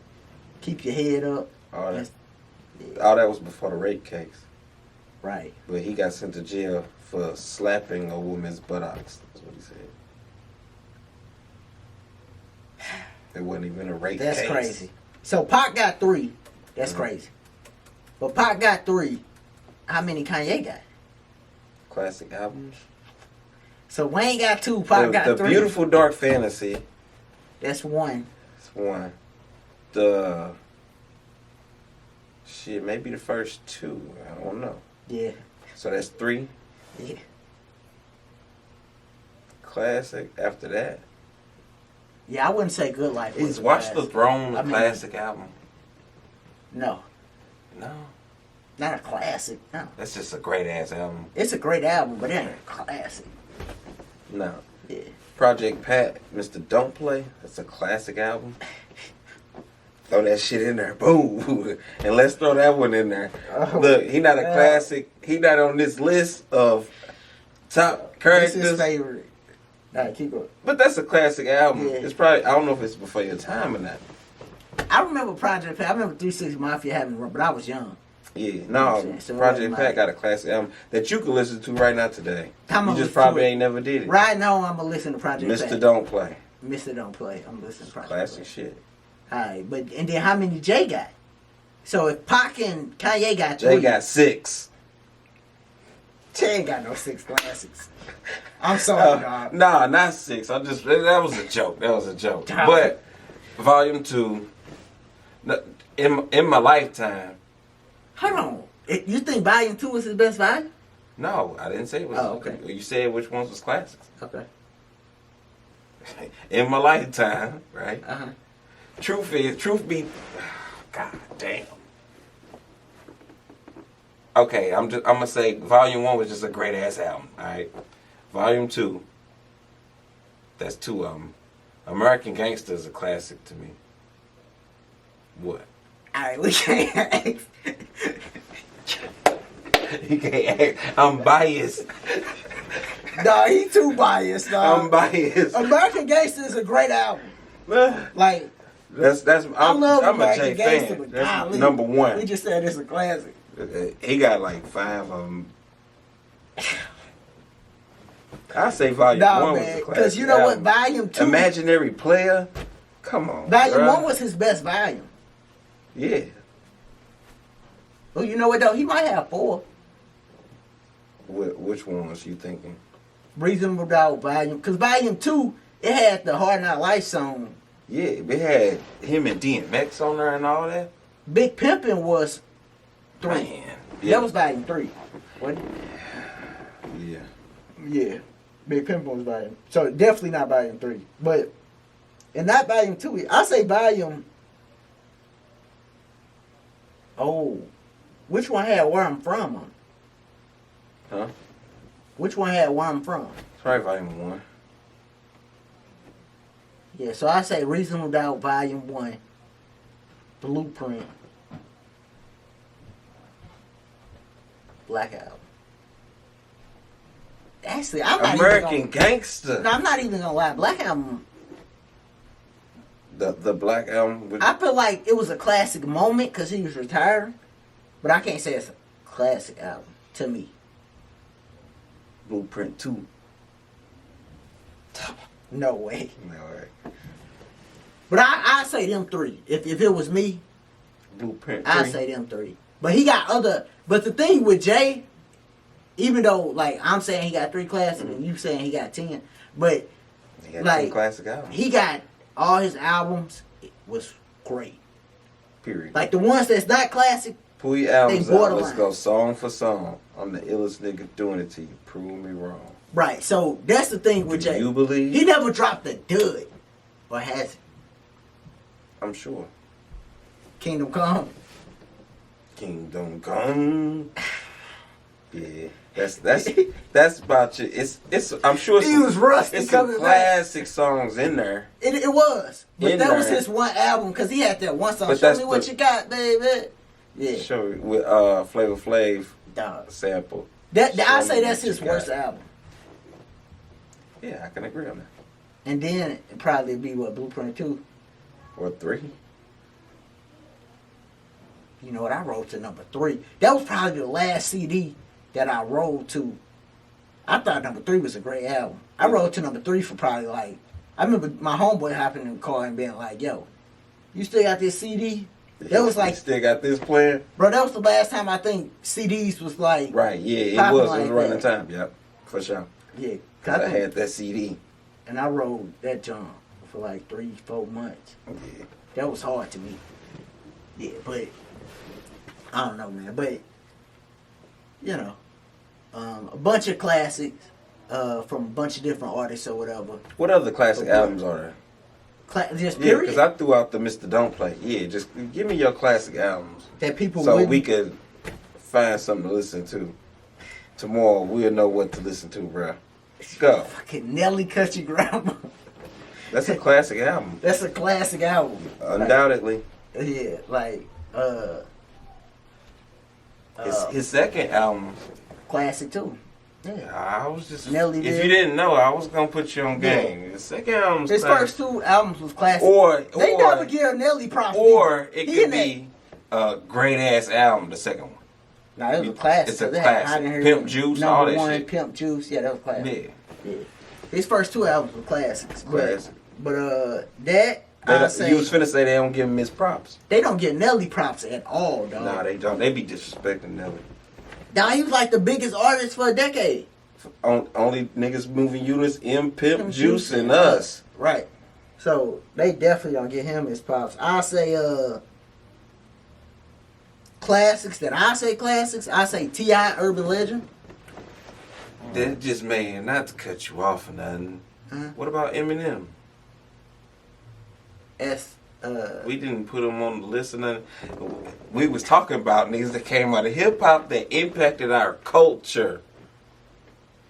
Keep Your Head Up. All that. Yeah. All that was before the rape case. Right. But he got sent to jail for slapping a woman's buttocks. That's what he said. It wasn't even a rape case. That's crazy. So Pac got 3. That's crazy. But Pac got 3. How many Kanye got? Classic albums. So Wayne got 2. Pac got 3. The Beautiful Dark Fantasy. That's 1. That's 1. The shit, maybe the first 2. I don't know. Yeah. So that's 3. Yeah. Classic. After that, Yeah, I wouldn't say Good Life. is Watch the Throne a classic album? No. No. Not a classic. No. That's just a great ass album. It's a great album, but it ain't a classic. No. Yeah. Project Pat, Mr. Don't Play. That's a classic album. Throw that shit in there. Boom. And let's throw that one in there. Oh, look, he not a classic. He not on this list of top characters. This is his favorite. All right, keep going. But that's a classic album. Yeah. It's probably, I don't know if it's before your time or not. I remember Project Pat. I remember 3 6 Mafia having a run, but I was young. Yeah, no, So Project like, Pat got a classic album that you can listen to right now today. I'm You gonna just listen probably to it. ain't never did it. Right now, I'm gonna listen to Project Pat. Mr. Don't Play. Mr. Don't Play. I'm listening to Project Classic Pat. shit. All right, and then how many Jay got? So if Pac and Kanye got 3, Jay got 6. Jay ain't got no 6 classics. I'm sorry, dog. Nah, not 6. That was a joke. That was a joke. But Volume 2, in my lifetime. Hold on. You think Volume 2 was his best volume? No, I didn't say it was. Oh, okay. You said which ones was classics. Okay. In my lifetime, right? Uh-huh. Truth be, God damn. Okay, I'm gonna say Volume 1 was just a great ass album. All right, Volume 2. That's 2 of them. American Gangster is a classic to me. What? All right, we can't. You can't act. I'm biased. Dog, he too biased, dog. I'm biased. American Gangster is a great album. Like, I love I'm a American Jay Gangster, fan. but That's golly, number 1. we just said it's a classic. He got like 5 of them. I say Volume 1 was a classic. Because you know album. what? Volume 2. Imaginary Player? Come on. Volume bruh. 1 was his best volume. Yeah. Well, you know what, though? He might have 4. Which ones you thinking? Reasonable Doubt Volume. Because Volume 2, it had the Hard Not Life song. Yeah, we had him and DMX on there and all that. Big Pimpin' was 3. Man. Yeah. That was Volume 3. Wasn't it? Yeah. Yeah. Big Pimpin' was Volume. So definitely not Volume 3. But, and not Volume 2. I say Volume. Oh. Which one had Where I'm From on? Huh? Which one had Where I'm From? It's probably Volume 1. Yeah, so I say Reasonable Doubt Volume 1. Blueprint. Black Album. Actually, I'm not American even Gangster. No, I'm not even gonna lie. Black Album. The Black Album. With, I feel like it was a classic moment because he was retiring, but I can't say it's a classic album to me. Blueprint 2. No way. No way. But I say them 3. If it was me, Blueprint 3. I say them 3. But he got other. But the thing with Jay, even though like I'm saying he got 3 classics and you saying he got 10, but He got like two classic albums. he got all his albums was great. Period. Like the ones that's not classic, Pull your albums they out. borderline. Let's go song for song. I'm the illest nigga doing it to you. Prove me wrong. right? So that's the thing with Do Jay. you believe? He never dropped a dud, or has he? I'm sure. Kingdom Come. Kingdom Come. Yeah, that's about you. It's. I'm sure He was rusty it's some coming back. classic songs in there. It was, but In that was there. his one album because he had that one song. But Show that's me what the- you got, baby. Yeah, Show it with Flavor Flav dog. sample. That Show I me say that's what his you got. worst album. Yeah, I can agree on that. And then it probably be what Blueprint 2. Or 3. You know what? I rolled to number 3. That was probably the last CD that I rolled to. I thought number 3 was a great album. I rolled to number 3 for probably like. I remember my homeboy hopping in the car and being like, "Yo, you still got this CD?" That was like, You still got this playing? bro. That was the last time I think CDs was like, Right, yeah, it popping was. like It was running that. time, yep. For sure. Yeah, Because I think- had that CD. and I rolled that jump for like 3-4 months. Yeah. That was hard to me. Yeah, but I don't know, man. But you know, a bunch of classics from a bunch of different artists or whatever. What other classic Okay. albums are there? Just Yeah, period because I threw out the Mr. Don't Play. Yeah, just give me your classic albums. that people So wouldn't. we could find something to listen to. Tomorrow we'll know what to listen to, bro. Go. Fucking Nelly Cut Your Grandma. That's a classic album. That's a classic album. Undoubtedly. Yeah, like His second album, classic too. Yeah. I was just Nelly if did. you didn't know, I was gonna put you on game. The second album's His classic. first 2 albums was classic. Or They never give Nelly props. or it He could in that- be a great ass album, the second one. Nah, it was a classic. It's a 'cause they had classic. Hot in Here, Pimp Juice, number all that 1, shit. Pimp Juice. Yeah, that was classic. Yeah. Yeah. His first 2 albums were classics. Classic. But that They I don't- say you was finna say they don't give him his props. they don't get Nelly props at all, dog. Nah, they don't. They be disrespecting Nelly. Dog, he was like the biggest artist for a decade. Only niggas moving units, Pimp Pimp Juice, Juice and us. Right. So they definitely don't get him his props. I say classics that I say classics. I say T.I. Urban Legend. That just man, not to cut you off or nothing. Uh-huh. What about Eminem? As We didn't put him on the list or nothing. We was talking about niggas that came out of hip hop that impacted our culture.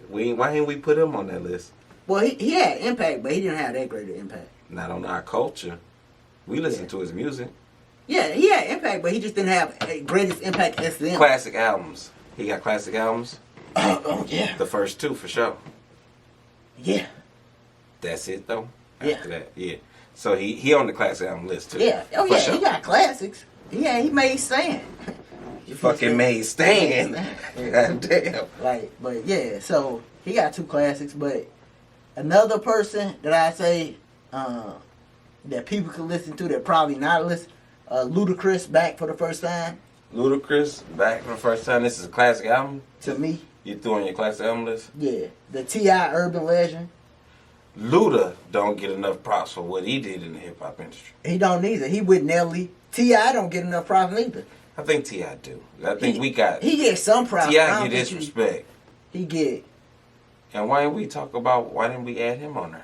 Why didn't we put him on that list? well, he had impact, but he didn't have that great an impact. Not on our culture. We listen to his music. Yeah, he had impact, but he just didn't have a greatest impact as them. Classic albums. He got classic albums. Oh yeah, The first 2 for sure. yeah, That's it though. Yeah. After that, yeah. So he on the classic album list too. yeah. Oh For yeah, sure. he got classics. Yeah, he made Stand. You fucking made Stand. Yeah. God damn. Like, but yeah, so he got 2 classics. But another person that I say that people can listen to that probably not listen, Ludacris back for the first time. Ludacris back for the first time. This is a classic album. To me, You threw on your classic album list. yeah, the T.I. Urban Legend. Luda don't get enough props for what he did in the hip hop industry. He don't either. He with Nelly. T.I. don't get enough props neither. I think T.I. do. I think we got He get some props. but I T.I. don't get his think respect. He get And why didn't we talk about why didn't we add him on there?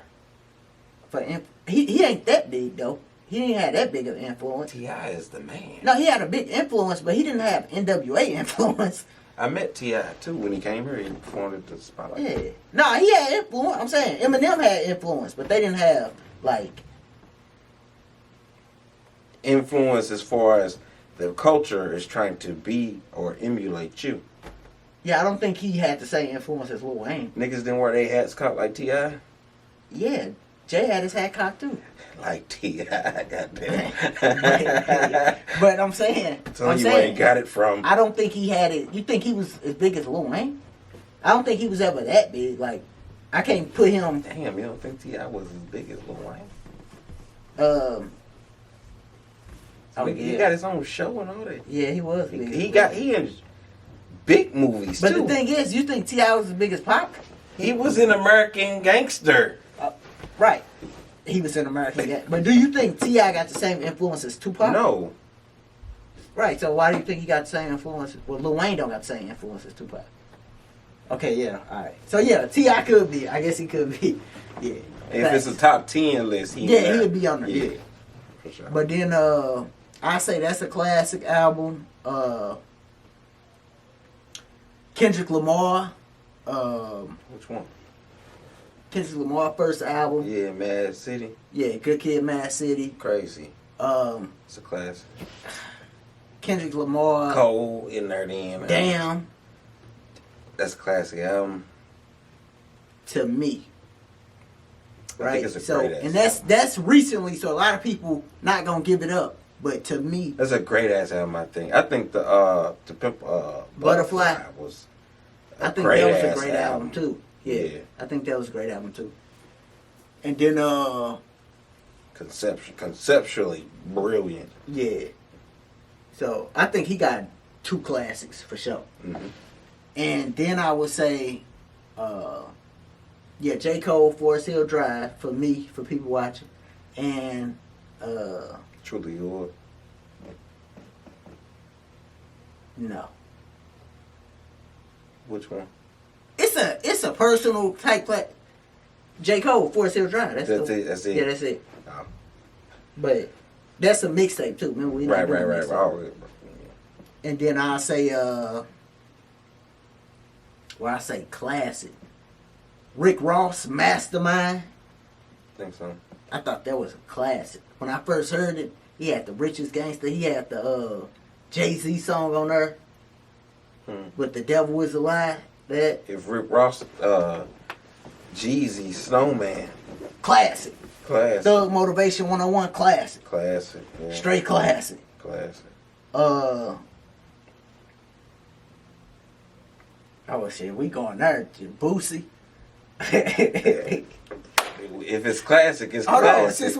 he ain't that big though. He didn't have that big of influence. T.I. is the man. No, he had a big influence, but he didn't have NWA influence. I met T.I. too when he came here. He performed at the Spotlight. Yeah. No, he had influence. I'm saying Eminem had influence, but they didn't have like. Influence as far as the culture is trying to be or emulate you. Yeah, I don't think he had the same influence as Lil Wayne. Niggas didn't wear their hats cocked like T.I. Yeah, Jay had his hat cocked too. Like T.I. Goddamn. But I'm saying, Tell you where he got it from. I don't think he had it. You think he was as big as Lil Wayne? I don't think he was ever that big. Like, I can't put him. Damn, you don't think T.I. was as big as Lil Wayne? Oh, Nigga, he got his own show and all that. Yeah, he was big. He in big movies But too. the thing is, you think T.I. was as big as Pop? He was in American Gangster. Right. He was an American guy. But do you think T.I. got the same influence as Tupac? No. Right, so why do you think he got the same influence? Well, Lil Wayne don't got the same influence as Tupac. Okay, yeah, alright. So yeah, T.I. could be. I guess he could be. Yeah. If it's a top 10 list, he'd be on there. Yeah. For sure. But then I say that's a classic album. Kendrick Lamar. Which one? Kendrick Lamar first album. Yeah, Mad City. Yeah, Good Kid, Mad City. Crazy. It's a classic. Kendrick Lamar. Cold in there then. Man. Damn. That's a classic album. To me. I Right? think it's a So, great ass and album. that's recently, so a lot of people not gonna give it up. But to me, That's a great ass album, I think. I think the Pimp Butterfly was I think that was a ass great album too. Yeah. I think that was a great album too. And then conceptually brilliant. yeah. So I think he got 2 classics for sure. Mm-hmm. And then I would say J. Cole, Forest Hill Drive for me, for people watching. And Truly Yours. no. Which one? It's a personal type J. Cole, Forest Hill Drive. That's it. That's it. Yeah, that's it. Oh. But that's a mixtape too. Remember we Right. not doing a mixtape. Oh, And then I'll say I say classic. Rick Ross, Mastermind. I think so. I thought that was a classic. When I first heard it, he had the Richest Gangster. He had the Jay-Z song on there. With The Devil Is a Lie. That If Rick Ross, Jeezy, Snowman. classic. Classic. Thug Motivation 101 classic. Classic. Yeah. Straight classic. Classic. Oh shit, we going there to Boosie. If it's classic, it's Hold classic. on, since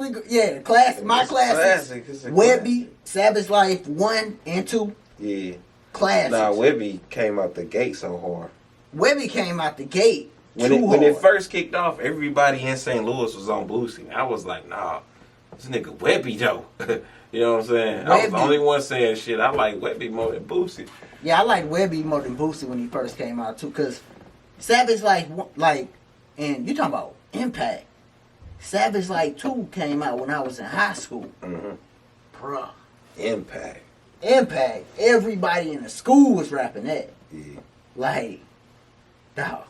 classic, my classics. It's a Webby, Savage Life 1 and 2. Yeah. Classics. Nah, Webby came out the gate so hard. Webby came out the gate When it first kicked off, everybody in St. Louis was on Boosie. I was like, nah, this nigga Webby though. You know what I'm saying? I was the only one saying shit. I like Webby more than Boosie. Yeah, I like Webby more than Boosie when he first came out too, cause Savage Life and you talking about impact. Savage Life 2 came out when I was in high school. Mm-hmm. Bruh. Impact. Everybody in the school was rapping that. Yeah. Like, dog.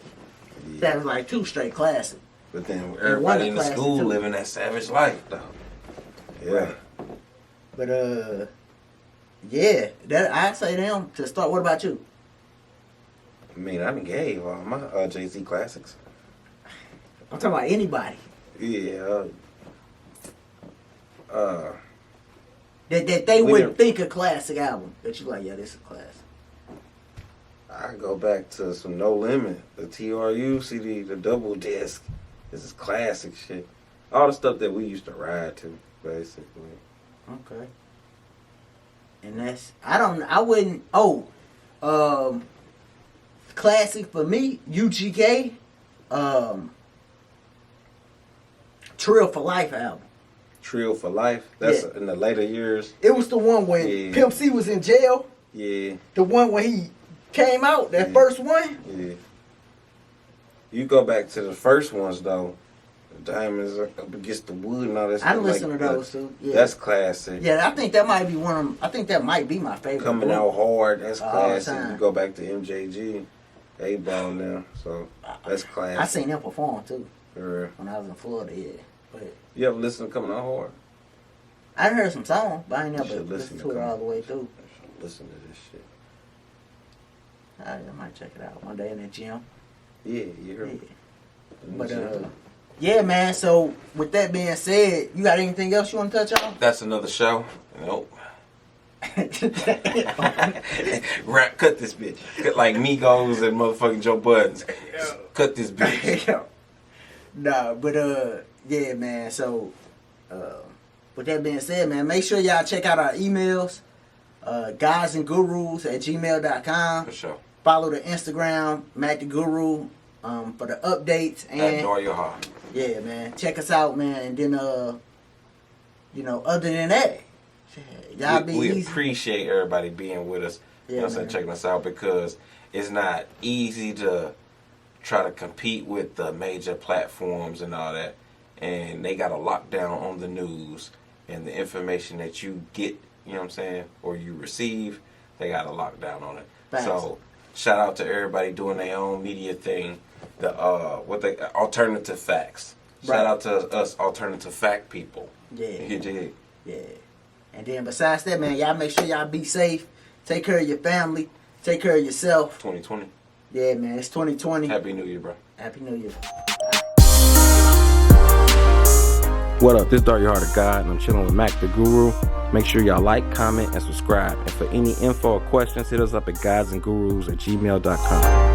Yeah. Savage Life 2 straight classic. But then everybody in the classic school too. living that savage life though. Yeah. Right. But yeah, that I'd say them to start. What about you? I mean, I done gave all my Jay-Z classics. I'm talking about anybody. Yeah. That they would think a classic album. That you like, yeah, this is a classic. I go back to some No Limit, the TRU CD, the double disc. This is classic shit. All the stuff that we used to ride to, basically. Okay. And that's classic for me, UGK, Trill for Life album. Trill for Life. That's Yeah. in the later years. It was the one when Yeah. Pimp C was in jail. Yeah. The one when he came out, that first one. Yeah. You go back to the first ones though. The Diamonds Up Against the Wood and all that stuff. I listen to those too. Yeah. That's classic. Yeah, I think that might be one of them. I think that might be my favorite. Coming book. Out Hard. That's All classic. the time. You go back to MJG, A-Ball now. So that's classic. I seen them perform too Yeah. when I was in Florida. Yeah, but You ever listen to Coming Out Hard? I heard some songs, but I ain't never should listened listen to to it all Come. the way through. Listen to this shit. I might check it out one day in the gym. Yeah, you heard Yeah. me. But yeah, man. So with that being said, you got anything else you want to touch on? That's another show. Nope. Rap, cut this bitch. Cut like Migos and motherfucking Joe Buttons. Cut this bitch. Nah, but yeah, man. So with that being said, man, make sure y'all check out our emails, GodsandGurus@gmail.com. For sure. Follow the Instagram, Mac the Guru, for the updates At and Door Your Heart. Yeah, man. Check us out, man. And then, you know, other than that, y'all be we easy. appreciate everybody being with us. Yeah, You know what I'm saying? man. Checking us out, because it's not easy to try to compete with the major platforms and all that. And they got a lockdown on the news and the information that you get, you know what I'm saying, or you receive, they got a lockdown on it. Thanks. So shout out to everybody doing their own media thing. The alternative facts. Right. Shout out to us alternative fact people. Yeah. You dig? Yeah. And then besides that, man, y'all make sure y'all be safe. Take care of your family. Take care of yourself. 2020. Yeah, man. It's 2020. Happy New Year, bro. Happy New Year. What up? This is Dark Your Heart of God, and I'm chilling with Mac the Guru. Make sure y'all like, comment, and subscribe. And for any info or questions, hit us up at godsandgurus@gmail.com.